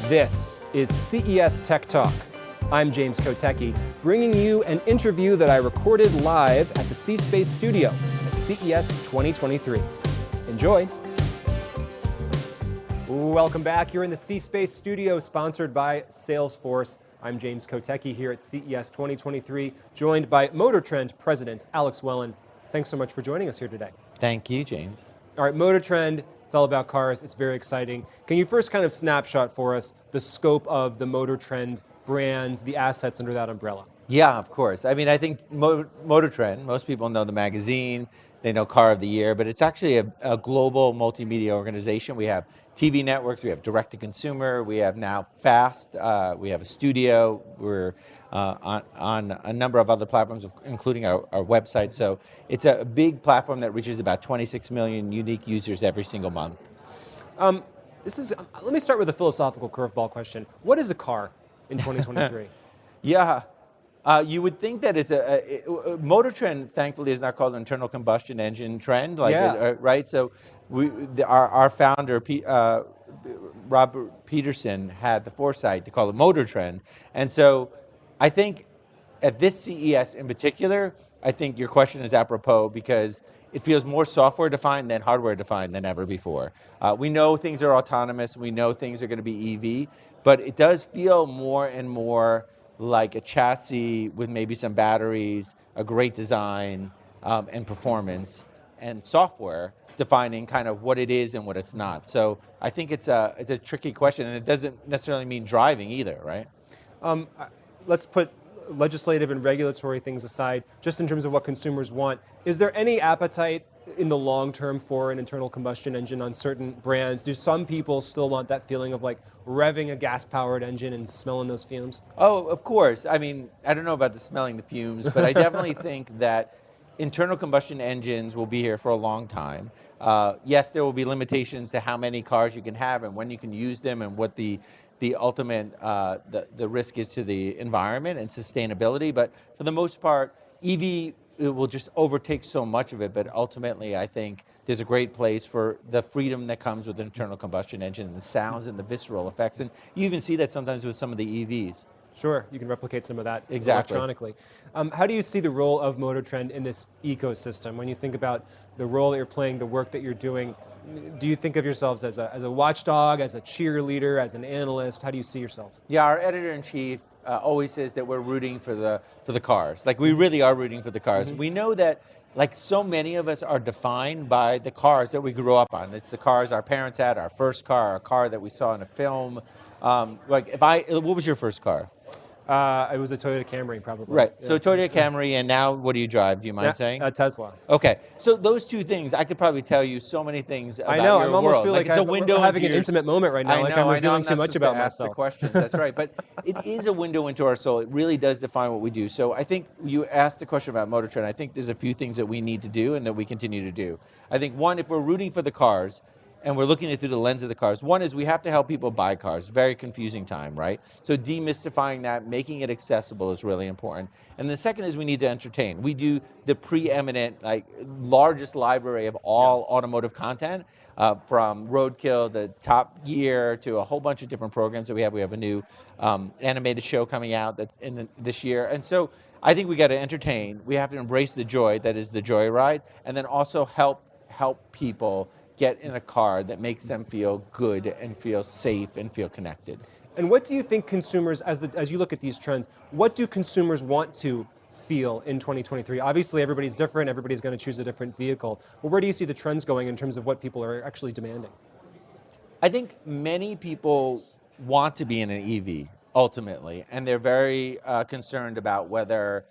This is CES Tech Talk. I'm James Kotecki, bringing you an interview that I recorded live at the C-Space studio at CES 2023. Enjoy. Welcome back. You're in the C-Space studio, sponsored by Salesforce. I'm James Kotecki here at CES 2023, joined by MotorTrend President Alex Wellen. Thanks so much for joining us here today. Thank you, James. All right, MotorTrend, it's all about cars. It's very exciting. Can you first kind of snapshot for us the scope of the MotorTrend brands, the assets under that umbrella? Yeah, of course. I mean, I think MotorTrend, most people know the magazine, they know Car of the Year, but it's actually a global multimedia organization. We have TV networks, we have direct-to-consumer, we have now FAST, we have a studio, we're on a number of other platforms, including our website. So it's a big platform that reaches about 26 million unique users every single month. Let me start with a philosophical curveball question. What is a car in 2023? Yeah. You would think that it's MotorTrend, thankfully, is not called an internal combustion engine trend, right? So our founder, Robert Peterson, had the foresight to call it MotorTrend. And so I think at this CES in particular, I think your question is apropos because it feels more software defined than hardware defined than ever before. We know things are autonomous, we know things are going to be EV, but it does feel more and more like a chassis with maybe some batteries, a great design, and performance, and software defining kind of what it is and what it's not. So I think it's a tricky question, and it doesn't necessarily mean driving either, right? Let's put legislative and regulatory things aside, just in terms of what consumers want. Is there any appetite in the long term for an internal combustion engine on certain brands? Do some people still want that feeling of like revving a gas-powered engine and smelling those fumes? Oh, of course. I mean, I don't know about the smelling the fumes, but I definitely think that internal combustion engines will be here for a long time. Yes, there will be limitations to how many cars you can have and when you can use them and what the ultimate the risk is to the environment and sustainability. But for the most part, EV, it will just overtake so much of it, but ultimately I think there's a great place for the freedom that comes with an internal combustion engine, and the sounds and the visceral effects, and you even see that sometimes with some of the EVs. Sure, you can replicate some of that exactly. Electronically. How do you see the role of MotorTrend in this ecosystem? When you think about the role that you're playing, the work that you're doing, do you think of yourselves as a watchdog, as a cheerleader, as an analyst? How do you see yourselves? Yeah, our editor-in-chief always says that we're rooting for the cars. Like, we really are rooting for the cars. Mm-hmm. We know that, like, so many of us are defined by the cars that we grew up on. It's the cars our parents had, our first car, a car that we saw in a film. What was your first car? It was a Toyota Camry, probably. Right, yeah. So Toyota Camry, and now what do you drive? Do you mind saying? A Tesla. Okay, so those two things, I could probably tell you so many things about I know, your I almost world. feel like it's a window we're having an intimate moment right now, like I'm revealing too much about myself. The questions, that's right, but it is a window into our soul. It really does define what we do. So I think you asked the question about MotorTrend. I think there's a few things that we need to do and that we continue to do. I think one, if we're rooting for the cars, and we're looking at it through the lens of the cars. One is we have to help people buy cars. Very confusing time, right? So demystifying that, making it accessible is really important. And the second is we need to entertain. We do the preeminent, largest library of all automotive content, from Roadkill to Top Gear to a whole bunch of different programs that we have. We have a new animated show coming out that's this year. And so I think we got to entertain. We have to embrace the joy that is the joyride, and then also help people get in a car that makes them feel good and feel safe and feel connected. And what do you think consumers, as you look at these trends, what do consumers want to feel in 2023? Obviously, everybody's different. Everybody's going to choose a different vehicle. But where do you see the trends going in terms of what people are actually demanding? I think many people want to be in an EV, ultimately, and they're very concerned about whether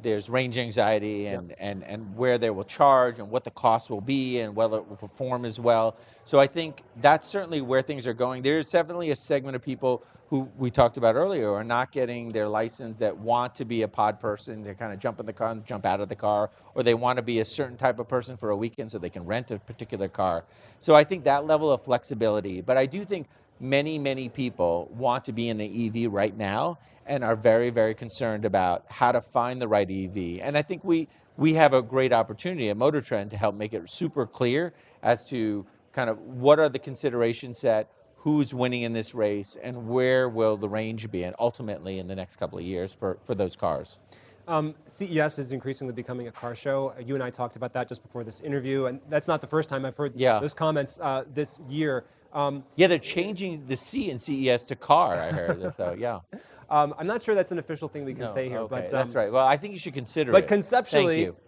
there's range anxiety and where they will charge and what the cost will be and whether it will perform as well. So I think that's certainly where things are going. There's definitely a segment of people who we talked about earlier who are not getting their license that want to be a pod person, to kind of jump in the car and jump out of the car, or they want to be a certain type of person for a weekend so they can rent a particular car. So I think that level of flexibility, but I do think many people want to be in an EV right now and are very, very concerned about how to find the right EV. And I think we have a great opportunity at MotorTrend to help make it super clear as to kind of what are the considerations that who's winning in this race and where will the range be, and ultimately in the next couple of years for those cars. CES is increasingly becoming a car show. You and I talked about that just before this interview, and that's not the first time I've heard those comments this year. Yeah, they're changing the C in CES to car, I heard. So, yeah. I'm not sure that's an official thing we can say here, okay, but that's right. Well, I think you should consider it. but conceptually, Thank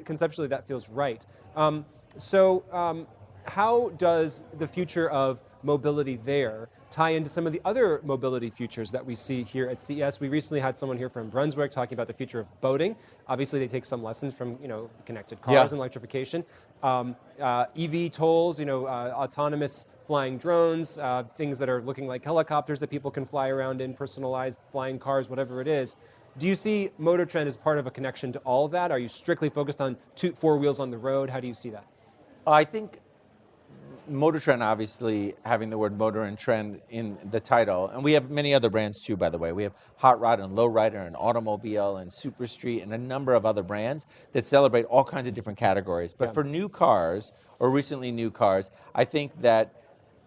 conceptually, that feels right. How does the future of mobility there tie into some of the other mobility futures that we see here at CES? We recently had someone here from Brunswick talking about the future of boating. Obviously, they take some lessons from connected cars and electrification. EV tolls, autonomous flying drones, things that are looking like helicopters that people can fly around in, personalized flying cars, whatever it is. Do you see MotorTrend as part of a connection to all of that? Are you strictly focused on four wheels on the road? How do you see that? I think MotorTrend, obviously, having the word motor and trend in the title, and we have many other brands too, by the way. We have Hot Rod and Lowrider and Automobile and Super Street and a number of other brands that celebrate all kinds of different categories. But for new cars, or recently new cars, I think that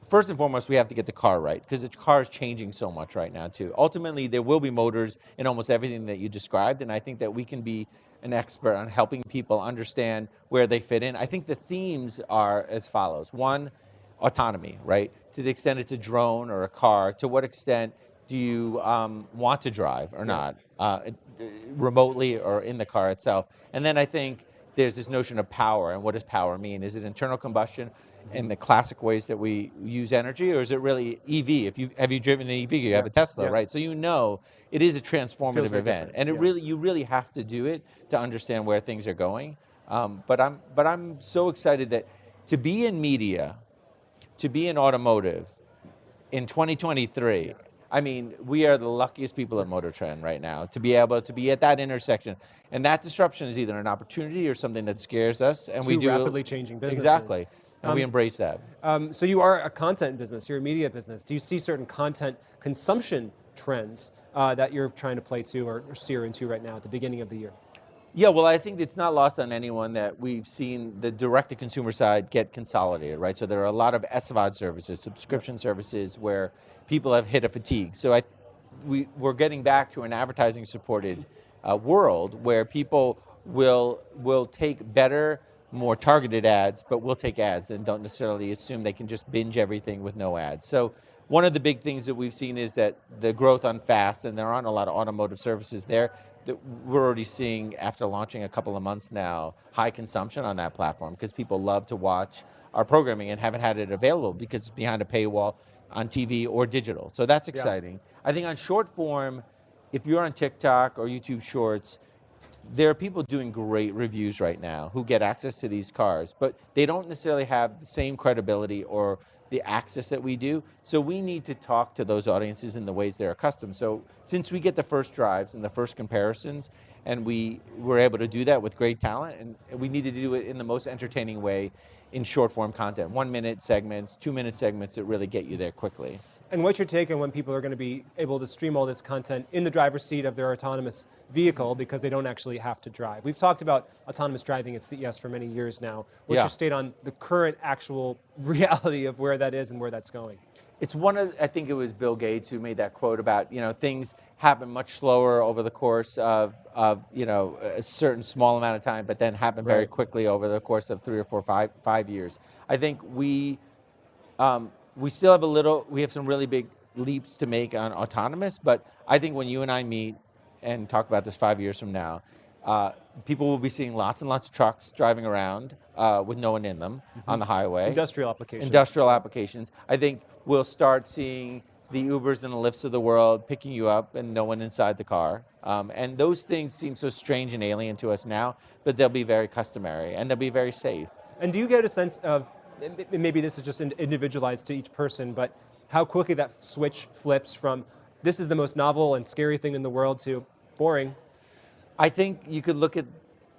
first and foremost, we have to get the car right, because the car is changing so much right now too. Ultimately, there will be motors in almost everything that you described, and I think that we can be an expert on helping people understand where they fit in. I think the themes are as follows. One, autonomy, right? To the extent it's a drone or a car, to what extent do you want to drive or not, remotely or in the car itself? And then I think there's this notion of power, and what does power mean? Is it internal combustion in the classic ways that we use energy, or is it really EV? Have you driven an EV? You have a Tesla, right? So it is a transformative event, and you really have to do it to understand where things are going. But I'm so excited that to be in media, to be in automotive in 2023. I mean, we are the luckiest people at MotorTrend right now to be able to be at that intersection. And that disruption is either an opportunity or something that scares us. And we do rapidly changing businesses. Exactly. And we embrace that. So you are a content business, you're a media business. Do you see certain content consumption trends that you're trying to play to or steer into right now at the beginning of the year? Yeah, well, I think it's not lost on anyone that we've seen the direct-to-consumer side get consolidated, right? So there are a lot of SVOD services, subscription services, where people have hit a fatigue. So we're getting back to an advertising-supported world where people will take better, more targeted ads, but will take ads and don't necessarily assume they can just binge everything with no ads. So one of the big things that we've seen is that the growth on FAST, and there aren't a lot of automotive services there, that we're already seeing after launching a couple of months now, high consumption on that platform because people love to watch our programming and haven't had it available because it's behind a paywall on TV or digital. So that's exciting. I think on short form, if you're on TikTok or YouTube Shorts, there are people doing great reviews right now who get access to these cars, but they don't necessarily have the same credibility or the access that we do. So we need to talk to those audiences in the ways they're accustomed. So since we get the first drives and the first comparisons, and we were able to do that with great talent, and we need to do it in the most entertaining way in short form content, 1 minute segments, 2 minute segments that really get you there quickly. And what's your take on when people are going to be able to stream all this content in the driver's seat of their autonomous vehicle because they don't actually have to drive? We've talked about autonomous driving at CES for many years now. What's your state on the current actual reality of where that is and where that's going? It's I think it was Bill Gates who made that quote about, things happen much slower over the course of a certain small amount of time, but then happen very quickly over the course of 3 or 4, 5 years. I think we still have we have some really big leaps to make on autonomous, but I think when you and I meet and talk about this 5 years from now, people will be seeing lots and lots of trucks driving around with no one in them on the highway. Industrial applications. I think we'll start seeing the Ubers and the Lyfts of the world picking you up and no one inside the car. And those things seem so strange and alien to us now, but they'll be very customary and they'll be very safe. And do you get a sense of, maybe this is just individualized to each person, but how quickly that switch flips from this is the most novel and scary thing in the world to boring? I think you could look at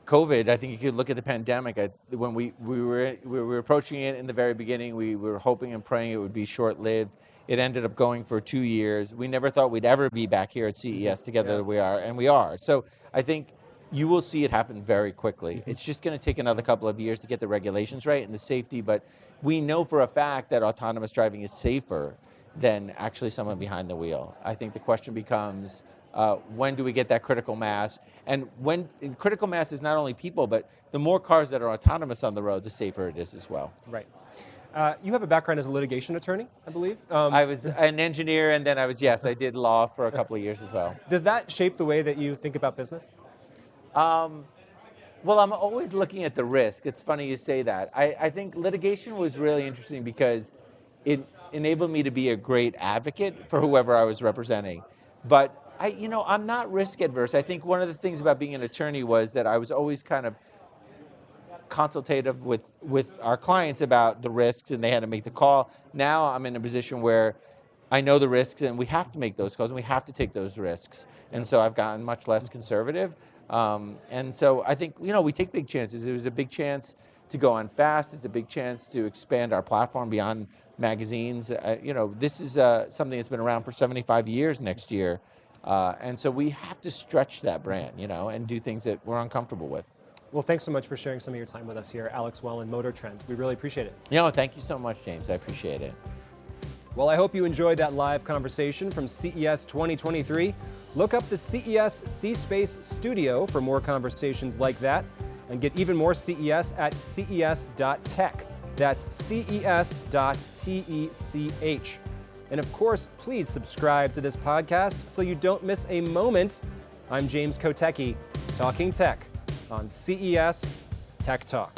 COVID. I think you could look at the pandemic. When we were approaching it in the very beginning, we were hoping and praying it would be short-lived. It ended up going for 2 years. We never thought we'd ever be back here at CES together. We are, and we are. So I think you will see it happen very quickly. It's just going to take another couple of years to get the regulations right and the safety, but we know for a fact that autonomous driving is safer than actually someone behind the wheel. I think the question becomes, when do we get that critical mass? And critical mass is not only people, but the more cars that are autonomous on the road, the safer it is as well. Right. You have a background as a litigation attorney, I believe. I was an engineer, and then I did law for a couple of years as well. Does that shape the way that you think about business? Well, I'm always looking at the risk. It's funny you say that. I think litigation was really interesting because it enabled me to be a great advocate for whoever I was representing. But I'm not risk adverse. I think one of the things about being an attorney was that I was always kind of consultative with our clients about the risks, and they had to make the call. Now I'm in a position where I know the risks, and we have to make those calls, and we have to take those risks. And so I've gotten much less conservative. And so I think, we take big chances. It was a big chance to go on fast. It's a big chance to expand our platform beyond magazines. This is something that's been around for 75 years next year. And so we have to stretch that brand, and do things that we're uncomfortable with. Well, thanks so much for sharing some of your time with us here, Alex Wellen, MotorTrend. We really appreciate it. Thank you so much, James. I appreciate it. Well, I hope you enjoyed that live conversation from CES 2023. Look up the CES C-Space Studio for more conversations like that, and get even more CES at ces.tech. That's ces.tech. And of course, please subscribe to this podcast so you don't miss a moment. I'm James Kotecki, talking tech on CES Tech Talk.